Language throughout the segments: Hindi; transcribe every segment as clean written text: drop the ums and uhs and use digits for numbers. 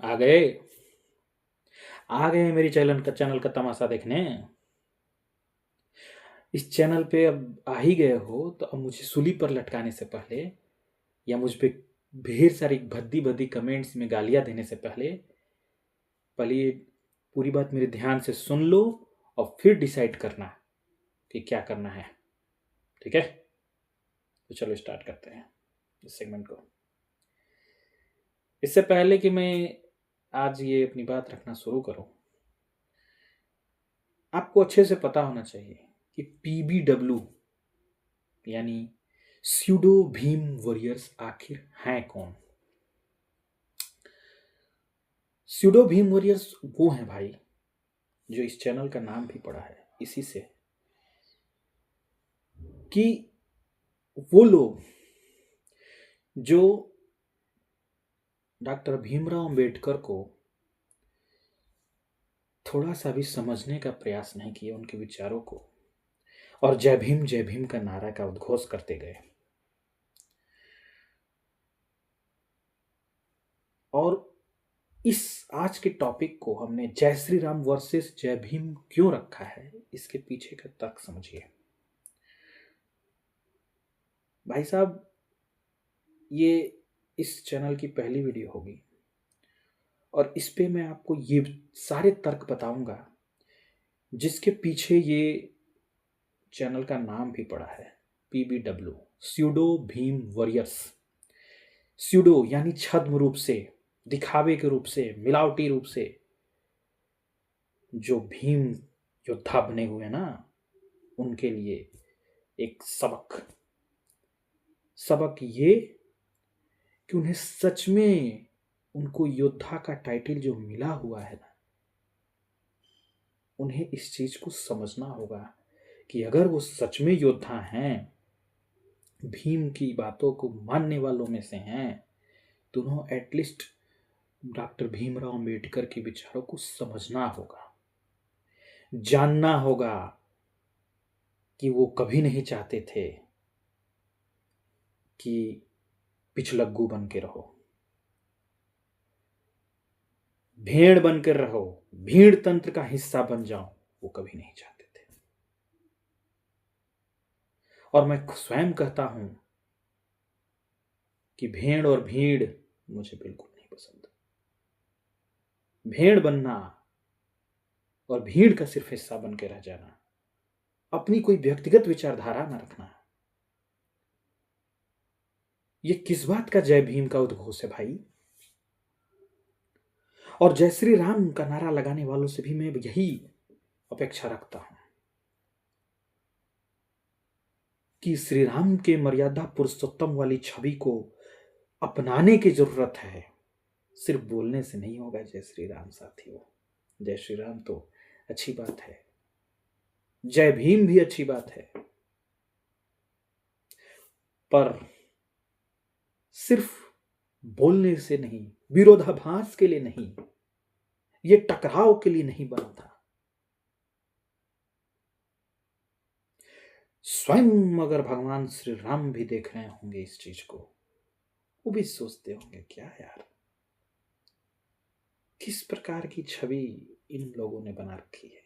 आ गए। आ गए मेरी चैनल का तमाशा देखने। इस चैनल पे अब आ ही गए हो तो अब मुझे सूली पर लटकाने से पहले या मुझ पे ढेर सारी भद्दी भद्दी कमेंट्स में गालियां देने से पहले पहले ये पूरी बात मेरे ध्यान से सुन लो और फिर डिसाइड करना कि क्या करना है। ठीक है, तो चलो स्टार्ट करते हैं इस सेगमेंट को। इससे पहले कि मैं आज ये अपनी बात रखना शुरू करूं, आपको अच्छे से पता होना चाहिए कि पीबीडब्ल्यू यानी स्यूडो भीम वॉरियर्स आखिर हैं कौन। स्यूडो भीम वॉरियर्स वो हैं भाई जो इस चैनल का नाम भी पड़ा है इसी से, कि वो लोग जो डॉक्टर भीमराव अंबेडकर को थोड़ा सा भी समझने का प्रयास नहीं किए, उनके विचारों को, और जय भीम का नारा का उद्घोष करते गए। और इस आज के टॉपिक को हमने जय श्री राम वर्सेस जय भीम क्यों रखा है, इसके पीछे का तर्क समझिए भाई साहब। ये इस चैनल की पहली वीडियो होगी और इस पे मैं आपको ये सारे तर्क बताऊंगा जिसके पीछे ये चैनल का नाम भी पड़ा है, पीबीडब्ल्यू, स्यूडो भीम वॉरियर्स। स्यूडो यानी छद्म रूप से, दिखावे के रूप से, मिलावटी रूप से जो भीम योद्धा बने हुए ना, उनके लिए एक सबक ये कि उन्हें सच में उनको योद्धा का टाइटल जो मिला हुआ है ना, उन्हें इस चीज को समझना होगा कि अगर वो सच में योद्धा हैं, भीम की बातों को मानने वालों में से हैं, तो उन्हें एटलीस्ट डॉक्टर भीमराव अंबेडकर के विचारों को समझना होगा, जानना होगा कि वो कभी नहीं चाहते थे कि पिछलग्गू बन के रहो, भेड़ बनकर रहो, भीड़ तंत्र का हिस्सा बन जाओ, वो कभी नहीं चाहते थे। और मैं स्वयं कहता हूं कि भेड़ और भीड़ मुझे बिल्कुल नहीं पसंद। भेड़ बनना और भीड़ का सिर्फ हिस्सा बन के रह जाना, अपनी कोई व्यक्तिगत विचारधारा न रखना, ये किस बात का जय भीम का उद्घोष है भाई। और जय श्री राम का नारा लगाने वालों से भी मैं यही अपेक्षा रखता हूं कि श्री राम के मर्यादा पुरुषोत्तम वाली छवि को अपनाने की जरूरत है। सिर्फ बोलने से नहीं होगा जय श्री राम साथियों। जय श्री राम तो अच्छी बात है, जय भीम भी अच्छी बात है, पर सिर्फ बोलने से नहीं, विरोधाभास के लिए नहीं, ये टकराव के लिए नहीं बना था। स्वयं अगर भगवान श्री राम भी देख रहे होंगे इस चीज को, वो भी सोचते होंगे क्या यार, किस प्रकार की छवि इन लोगों ने बना रखी है।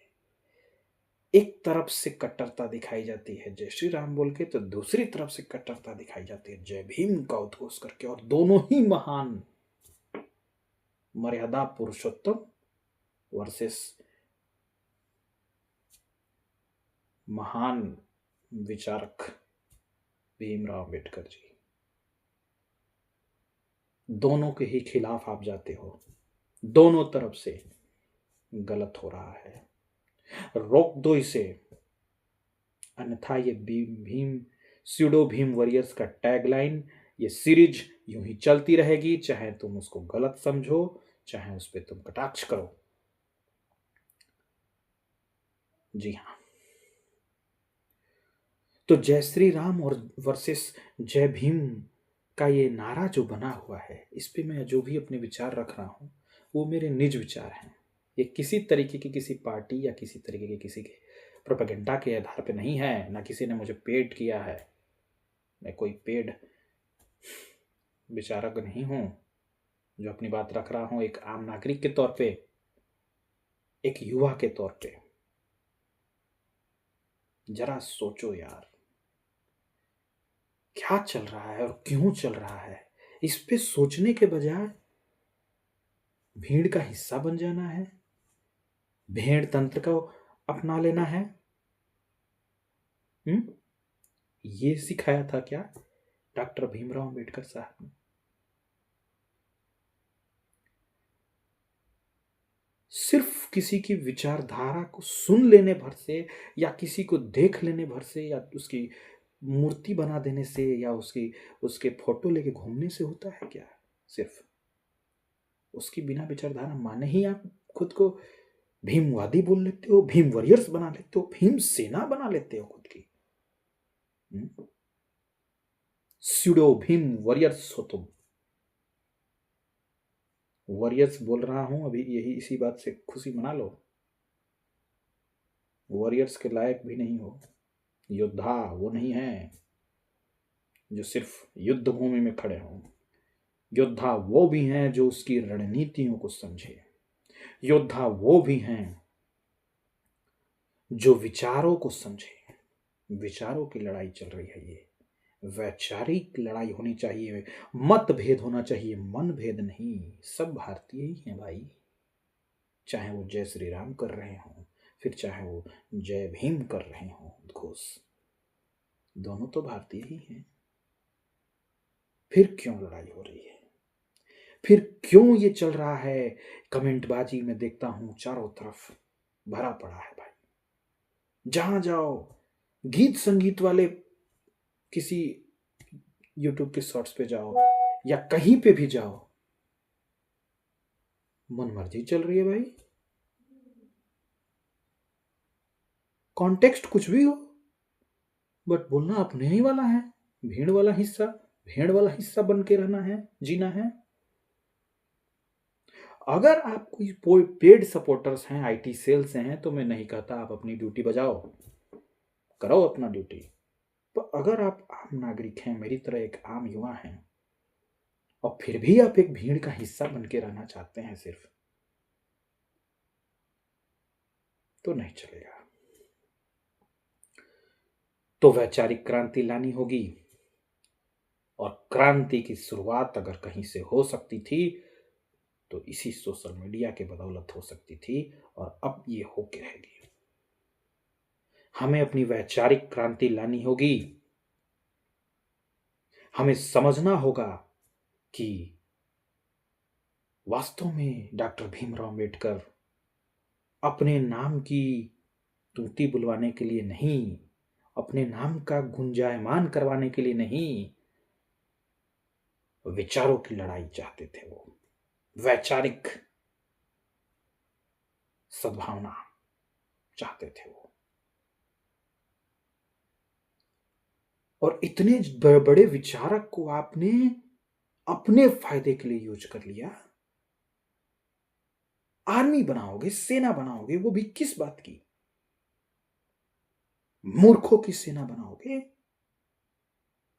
एक तरफ से कट्टरता दिखाई जाती है जय श्री राम बोल के, तो दूसरी तरफ से कट्टरता दिखाई जाती है जय भीम का उद्घोष करके, और दोनों ही महान, मर्यादा पुरुषोत्तम वर्सेस महान विचारक भीमराव अंबेडकर जी, दोनों के ही खिलाफ आप जाते हो। दोनों तरफ से गलत हो रहा है, रोक दो इसे, अन्यथा ये भीम स्यूडो भीम वॉरियर्स का टैगलाइन, ये सीरीज यूं ही चलती रहेगी, चाहे तुम उसको गलत समझो, चाहे उस पर तुम कटाक्ष करो। जी हाँ, तो जय श्री राम और वर्सेस जय भीम का ये नारा जो बना हुआ है, इस पे मैं जो भी अपने विचार रख रहा हूं वो मेरे निज विचार हैं। ये किसी तरीके की किसी पार्टी या किसी तरीके के किसी के प्रोपेगेंडा के आधार पे नहीं है, ना किसी ने मुझे पेड किया है, मैं कोई पेड विचारक नहीं हूं। जो अपनी बात रख रहा हूं एक आम नागरिक के तौर पे, एक युवा के तौर पे। जरा सोचो यार, क्या चल रहा है और क्यों चल रहा है, इस पे सोचने के बजाय भीड़ का हिस्सा बन जाना है, भेड़ तंत्र को अपना लेना है। ये सिखाया था क्या डॉक्टर भीमराव अंबेडकर साहब ने? सिर्फ किसी की विचारधारा को सुन लेने भर से, या किसी को देख लेने भर से, या उसकी मूर्ति बना देने से, या उसकी उसके फोटो लेके घूमने से होता है क्या? सिर्फ उसकी बिना विचारधारा माने ही आप खुद को भीमवादी बोल लेते हो, भीम वॉरियर्स बना लेते हो, भीम सेना बना लेते हो खुद की। स्यूडो भीम वॉरियर्स हो तुम। वॉरियर्स बोल रहा हूं अभी, यही इसी बात से खुशी मना लो। वॉरियर्स के लायक भी नहीं हो। योद्धा वो नहीं है जो सिर्फ युद्ध भूमि में खड़े हों। योद्धा वो भी हैं जो उसकी रणनीतियों को समझे। योद्धा वो भी हैं जो विचारों को समझे। विचारों की लड़ाई चल रही है, ये वैचारिक लड़ाई होनी चाहिए। मतभेद होना चाहिए, मन भेद नहीं। सब भारतीय ही हैं भाई, चाहे वो जय श्री राम कर रहे हों, फिर चाहे वो जय भीम कर रहे हों उद्घोष, दोनों तो भारतीय ही हैं। फिर क्यों लड़ाई हो रही है? फिर क्यों ये चल रहा है? कमेंटबाजी में देखता हूं चारों तरफ भरा पड़ा है भाई। जहां जाओ, गीत संगीत वाले किसी यूट्यूब के शॉर्ट्स पे जाओ या कहीं पे भी जाओ, मन मर्जी चल रही है भाई। कॉन्टेक्स्ट कुछ भी हो, बट बोलना अपने ही वाला है। भेड़ वाला हिस्सा बन के रहना है, जीना है। अगर आप कोई पेड सपोर्टर्स हैं, आईटी सेल्स हैं, तो मैं नहीं कहता आप अपनी ड्यूटी बजाओ, करो अपना ड्यूटी। पर अगर आप आम नागरिक हैं, मेरी तरह एक आम युवा हैं, और फिर भी आप एक भीड़ का हिस्सा बन के रहना चाहते हैं सिर्फ, तो नहीं चलेगा। तो वैचारिक क्रांति लानी होगी, और क्रांति की शुरुआत अगर कहीं से हो सकती थी तो इसी सोशल मीडिया के बदौलत हो सकती थी, और अब ये होके रहेगी। हमें अपनी वैचारिक क्रांति लानी होगी। हमें समझना होगा कि वास्तव में डॉक्टर भीमराव अंबेडकर अपने नाम की तूती बुलवाने के लिए नहीं, अपने नाम का गुंजायमान करवाने के लिए नहीं, विचारों की लड़ाई चाहते थे। वो वैचारिक सद्भावना चाहते थे वो। और इतने बड़े विचारक को आपने अपने फायदे के लिए यूज कर लिया। आर्मी बनाओगे, सेना बनाओगे, वो भी किस बात की? मूर्खों की सेना बनाओगे,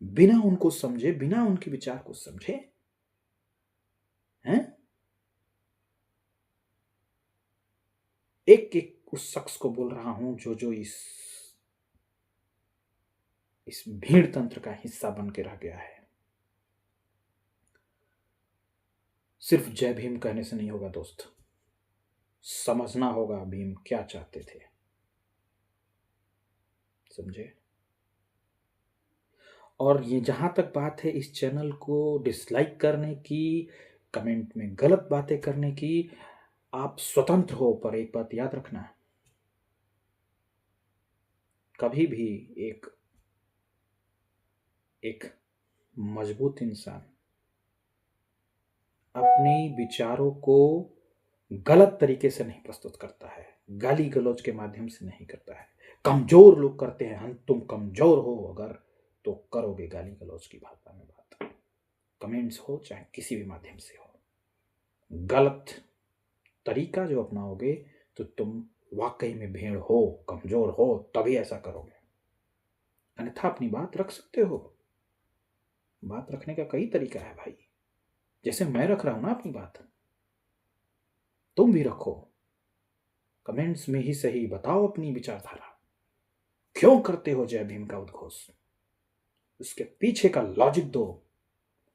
बिना उनको समझे, बिना उनके विचार को समझे। हैं? एक एक उस शख्स को बोल रहा हूं जो इस भीड़ तंत्र का हिस्सा बन के रह गया है। सिर्फ जय भीम कहने से नहीं होगा दोस्त, समझना होगा भीम क्या चाहते थे। समझे? और ये जहां तक बात है इस चैनल को डिसलाइक करने की, कमेंट में गलत बातें करने की, आप स्वतंत्र हो, पर एक बात याद रखना, कभी भी एक मजबूत इंसान अपनी विचारों को गलत तरीके से नहीं प्रस्तुत करता है, गाली गलौज के माध्यम से नहीं करता है। कमजोर लोग करते हैं, हम तुम कमजोर हो अगर तो करोगे गाली गलौज की भाषा में बात, कमेंट्स हो चाहे किसी भी माध्यम से हो। गलत तरीका जो अपनाओगे तो तुम वाकई में भेड़ हो, कमजोर हो, तभी ऐसा करोगे। अन्यथा अपनी बात रख सकते हो, बात रखने का कई तरीका है भाई। जैसे मैं रख रहा हूं ना अपनी बात, तुम भी रखो। कमेंट्स में ही सही बताओ अपनी विचारधारा, क्यों करते हो जय भीम का उद्घोष, उसके पीछे का लॉजिक दो।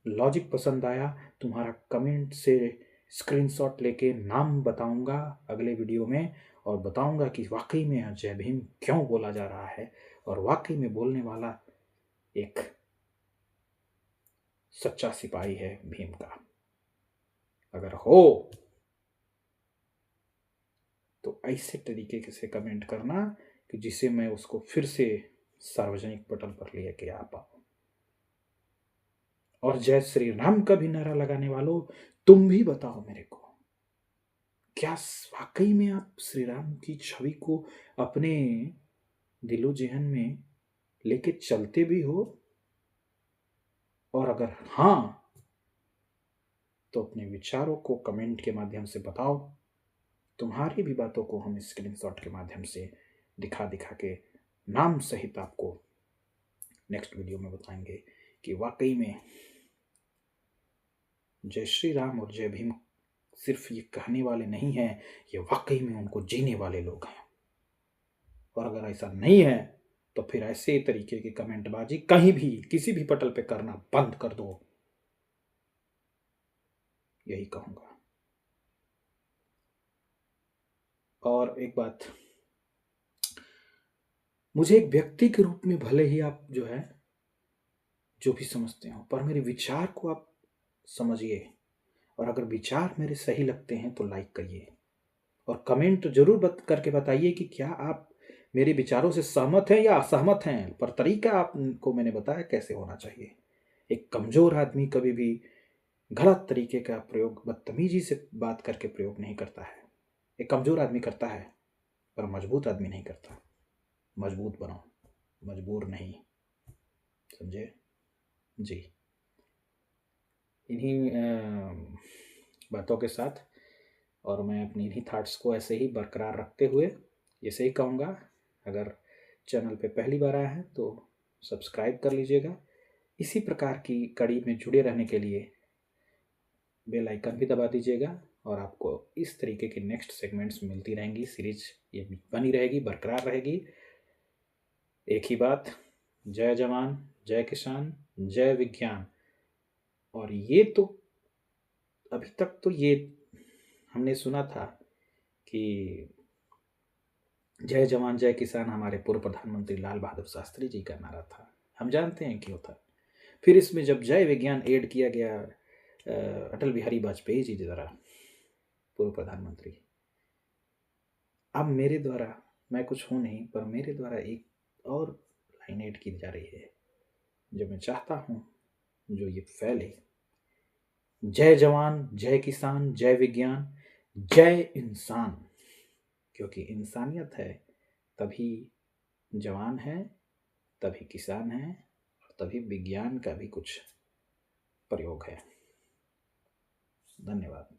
लॉजिक पसंद आया, तुम्हारा कमेंट से स्क्रीनशॉट लेके नाम बताऊंगा अगले वीडियो में, और बताऊंगा कि वाकई में जय भीम क्यों बोला जा रहा है, और वाकई में बोलने वाला एक सच्चा सिपाही है भीम का। अगर हो तो ऐसे तरीके से कमेंट करना कि जिसे मैं उसको फिर से सार्वजनिक पटल पर लेके आ पाऊं। और जय श्री राम का भी नारा लगाने वालों, तुम भी बताओ मेरे को, क्या वाकई में आप श्री राम की छवि को अपने दिलो जहन में लेके चलते भी हो? और अगर हाँ, तो अपने विचारों को कमेंट के माध्यम से बताओ। तुम्हारी भी बातों को हम स्क्रीनशॉट के माध्यम से दिखा दिखा के नाम सहित आपको नेक्स्ट वीडियो में बताएंगे कि वाकई में जय श्री राम और जय भीम सिर्फ ये कहने वाले नहीं हैं, ये वाकई में उनको जीने वाले लोग हैं। और अगर ऐसा नहीं है तो फिर ऐसे तरीके की कमेंटबाजी कहीं भी किसी भी पटल पे करना बंद कर दो, यही कहूंगा। और एक बात, मुझे एक व्यक्ति के रूप में भले ही आप जो है जो भी समझते हो, पर मेरे विचार को आप समझिए, और अगर विचार मेरे सही लगते हैं तो लाइक करिए, और कमेंट जरूर करके बताइए कि क्या आप मेरे विचारों से सहमत हैं या असहमत हैं, पर तरीका आपको मैंने बताया कैसे होना चाहिए। एक कमजोर आदमी कभी भी गलत तरीके का प्रयोग बदतमीजी से बात करके प्रयोग नहीं करता है। एक कमजोर आदमी करता है, पर मजबूत आदमी नहीं करता। मजबूत बनो, मजबूर नहीं, समझे जी। इन्हीं बातों के साथ, और मैं अपनी इन्हीं थॉट्स को ऐसे ही बरकरार रखते हुए ऐसे ही कहूँगा, अगर चैनल पे पहली बार आया है तो सब्सक्राइब कर लीजिएगा। इसी प्रकार की कड़ी में जुड़े रहने के लिए बेल आइकन भी दबा दीजिएगा, और आपको इस तरीके की नेक्स्ट सेगमेंट्स मिलती रहेंगी। सीरीज ये बनी रहेगी, बरकरार रहेगी। एक ही बात, जय जवान, जय किसान, जय विज्ञान। और ये तो अभी तक तो ये हमने सुना था कि जय जवान जय किसान हमारे पूर्व प्रधानमंत्री लाल बहादुर शास्त्री जी का नारा था, हम जानते हैं क्यों था। फिर इसमें जब जय विज्ञान ऐड किया गया अटल बिहारी वाजपेयी जी द्वारा, पूर्व प्रधानमंत्री, अब मेरे द्वारा, मैं कुछ हूँ नहीं, पर मेरे द्वारा एक और लाइन ऐड की जा रही है जो मैं चाहता हूँ जो ये फैले। जय जवान जय किसान जय विज्ञान जय इंसान, क्योंकि इंसानियत है तभी जवान है, तभी किसान है, और तभी विज्ञान का भी कुछ प्रयोग है। धन्यवाद।